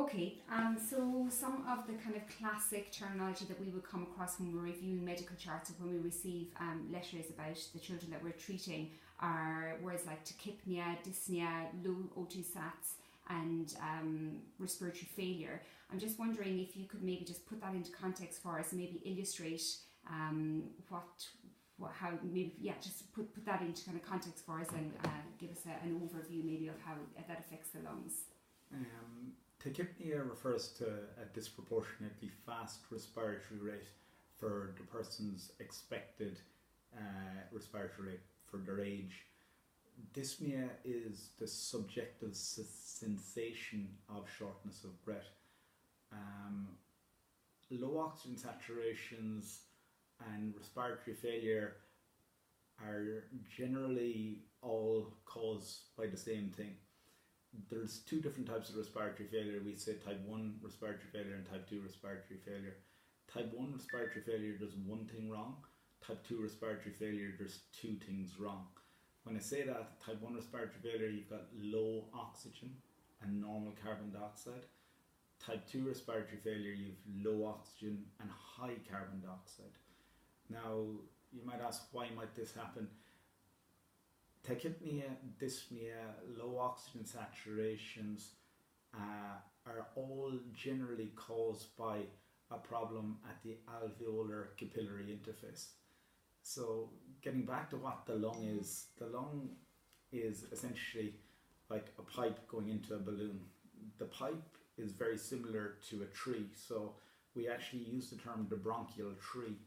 Okay, so some of the kind of classic terminology that we would come across when we're reviewing medical charts or when we receive letters about the children that we're treating are words like tachypnea, dyspnea, low O2 sats, and respiratory failure. I'm just wondering if you could maybe just put that into context for us, maybe illustrate just put that into kind of context for us and give us an overview maybe of how that affects the lungs. Tachypnea refers to a disproportionately fast respiratory rate for the person's expected respiratory rate for their age. Dyspnea is the subjective sensation of shortness of breath. Low oxygen saturations and respiratory failure are generally all caused by the same thing. There's two different types of respiratory failure. We say type 1 respiratory failure and type 2 respiratory failure. Type 1 respiratory failure, there's one thing wrong. Type 2 respiratory failure, there's two things wrong. When I say that, type 1 respiratory failure, you've got low oxygen and normal carbon dioxide. Type 2 respiratory failure, you've low oxygen and high carbon dioxide. Now, you might ask, why might this happen? Tachypnea, dyspnea, low oxygen saturations are all generally caused by a problem at the alveolar capillary interface. So getting back to what the lung is essentially like a pipe going into a balloon. The pipe is very similar to a tree, so we actually use the term the bronchial tree.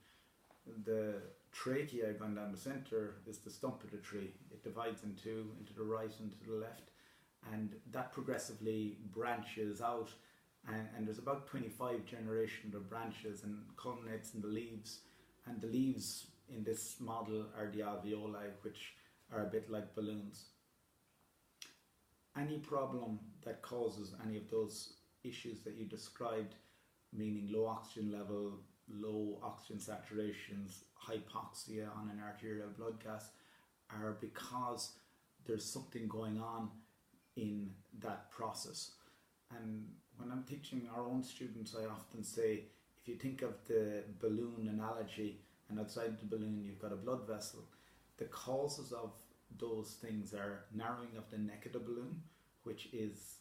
The trachea going down the centre is the stump of the tree. It divides in two, into the right and to the left, and that progressively branches out, and there's about 25 generations of branches and culminates in the leaves, and the leaves in this model are the alveoli, which are a bit like balloons. Any problem that causes any of those issues that you described, meaning low oxygen level, low oxygen saturations, hypoxia on an arterial blood gas, are because there's something going on in that process. And when I'm teaching our own students, I often say, if you think of the balloon analogy, and outside the balloon you've got a blood vessel, the causes of those things are narrowing of the neck of the balloon, which is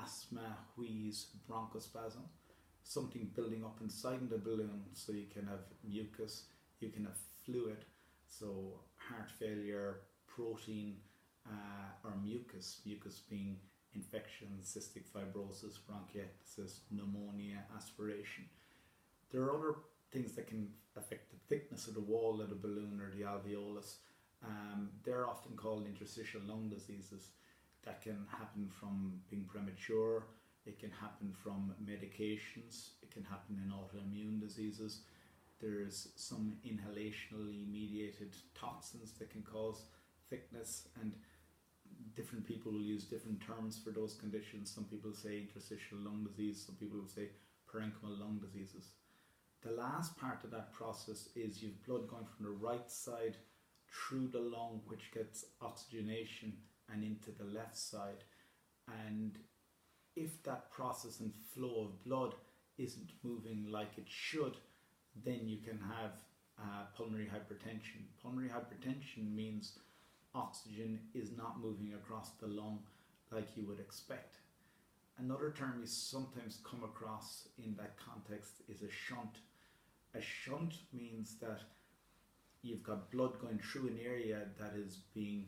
asthma, wheeze, bronchospasm, something building up inside the balloon, so you can have mucus, you can have fluid, so heart failure, protein, or mucus being infection, cystic fibrosis, bronchiectasis, pneumonia, aspiration. There are other things that can affect the thickness of the wall of the balloon or the alveolus. They're often called interstitial lung diseases. That can happen from being premature, it can happen from medications, it can happen in autoimmune diseases. There's some inhalationally mediated toxins that can cause thickness, and different people will use different terms for those conditions. Some people say interstitial lung disease, some people will say parenchymal lung diseases. The last part of that process is you've blood going from the right side through the lung, which gets oxygenation, and into the left side. And if that process and flow of blood isn't moving like it should, then you can have pulmonary hypertension. Pulmonary hypertension means oxygen is not moving across the lung like you would expect. Another term you sometimes come across in that context is a shunt. A shunt means that you've got blood going through an area that is being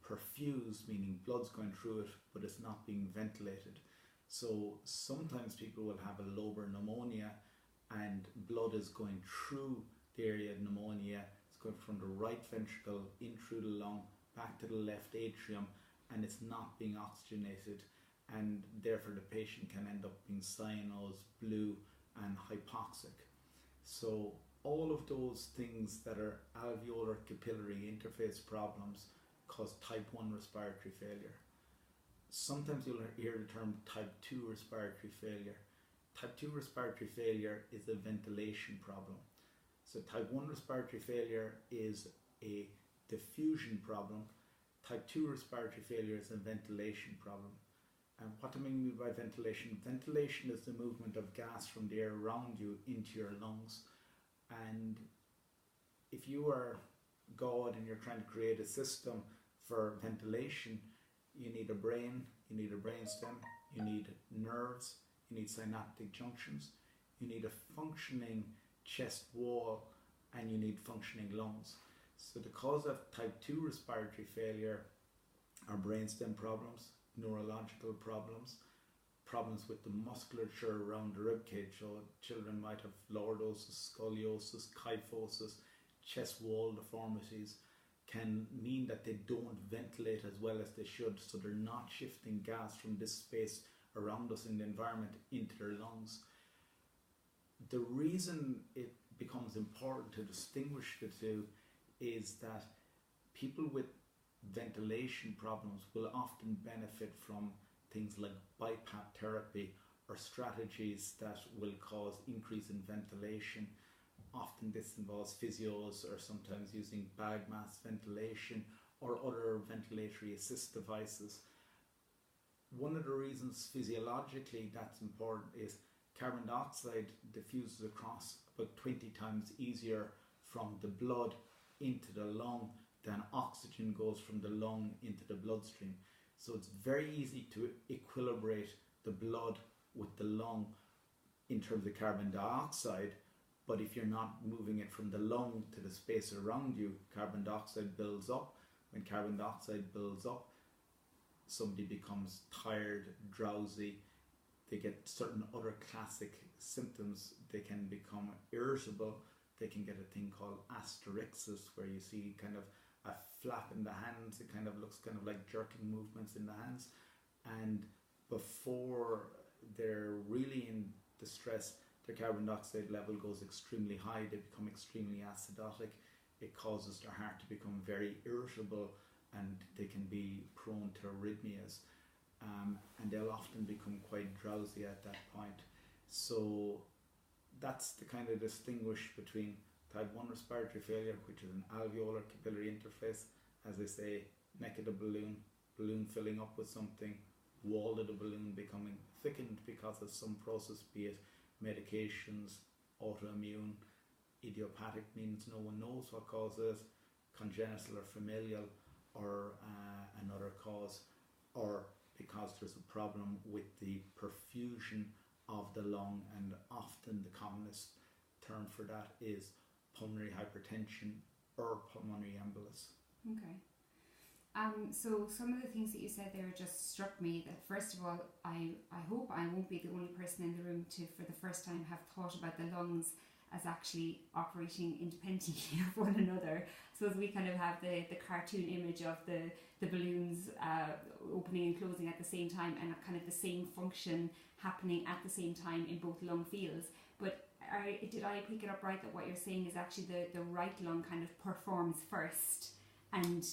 perfused, meaning blood's going through it, but it's not being ventilated. So sometimes people will have a lobar pneumonia and blood is going through the area of pneumonia. It's going from the right ventricle in through the lung, back to the left atrium, and it's not being oxygenated, and therefore the patient can end up being cyanosed, blue and hypoxic. So all of those things that are alveolar capillary interface problems cause type 1 respiratory failure. Sometimes you'll hear the term type 2 respiratory failure. Type 2 respiratory failure is a ventilation problem. So type 1 respiratory failure is a diffusion problem. Type 2 respiratory failure is a ventilation problem. And what do I mean by ventilation? Ventilation is the movement of gas from the air around you into your lungs. And if you are God and you're trying to create a system for ventilation, you need a brain, you need a brainstem, you need nerves, you need synaptic junctions, you need a functioning chest wall, and you need functioning lungs. So the cause of type 2 respiratory failure are brainstem problems, neurological problems, problems with the musculature around the ribcage. So children might have lordosis, scoliosis, kyphosis, chest wall deformities, can mean that they don't ventilate as well as they should, so they're not shifting gas from this space around us in the environment into their lungs. The reason it becomes important to distinguish the two is that people with ventilation problems will often benefit from things like BiPAP therapy or strategies that will cause increase in ventilation. Often this involves physios or sometimes using bag mask ventilation or other ventilatory assist devices. One of the reasons physiologically that's important is carbon dioxide diffuses across about 20 times easier from the blood into the lung than oxygen goes from the lung into the bloodstream. So it's very easy to equilibrate the blood with the lung in terms of carbon dioxide, but if you're not moving it from the lung to the space around you, carbon dioxide builds up. When carbon dioxide builds up, somebody becomes tired, drowsy, they get certain other classic symptoms. They can become irritable, they can get a thing called asterixis, where you see kind of a flap in the hands. It kind of looks kind of like jerking movements in the hands, and before they're really in distress, their carbon dioxide level goes extremely high, they become extremely acidotic, it causes their heart to become very irritable, and they can be prone to arrhythmias, and they'll often become quite drowsy at that point. So that's the kind of distinguish between type 1 respiratory failure, which is an alveolar capillary interface, as I say, neck of the balloon, balloon filling up with something, wall of the balloon becoming thickened because of some process, be it medications, autoimmune, idiopathic means no one knows what causes, congenital or familial, or another cause, or because there's a problem with the perfusion of the lung, and often the commonest term for that is pulmonary hypertension or pulmonary embolus. Okay. So some of the things that you said there just struck me. That first of all, I hope I won't be the only person in the room to, for the first time, have thought about the lungs as actually operating independently of one another. So as we kind of have the cartoon image of the balloons opening and closing at the same time, and kind of the same function happening at the same time in both lung fields. But did I pick it up right that what you're saying is actually the right lung kind of performs first, and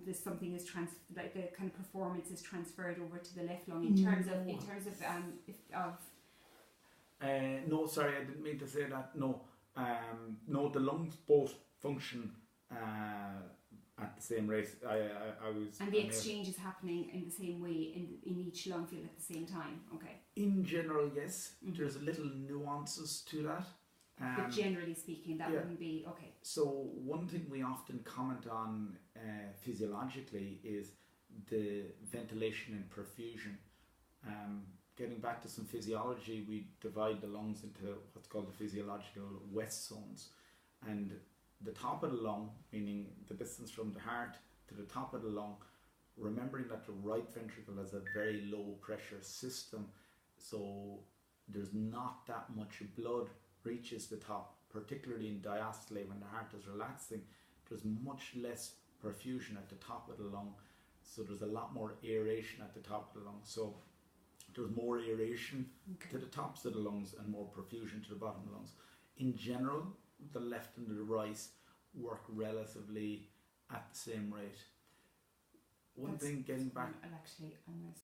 there's something is like the kind of performance is transferred over to the left lung in terms of no, sorry, I didn't mean to say that. No, no, the lungs both function at the same rate. I was. And the exchange is happening in the same way in each lung field at the same time. Okay. In general, yes. Mm-hmm. There's little nuances to that. But generally speaking, that wouldn't be okay. So one thing we often comment on physiologically is the ventilation and perfusion. Getting back to some physiology, we divide the lungs into what's called the physiological west zones, and the top of the lung, meaning the distance from the heart to the top of the lung, remembering that the right ventricle has a very low pressure system, so there's not that much blood reaches the top, particularly in diastole when the heart is relaxing. There's much less perfusion at the top of the lung, so there's a lot more aeration at the top of the lung. So there's more aeration to the tops of the lungs and more perfusion to the bottom of the lungs. In general, the left and the right work relatively at the same rate. One thing, getting back... Actually, I'm going to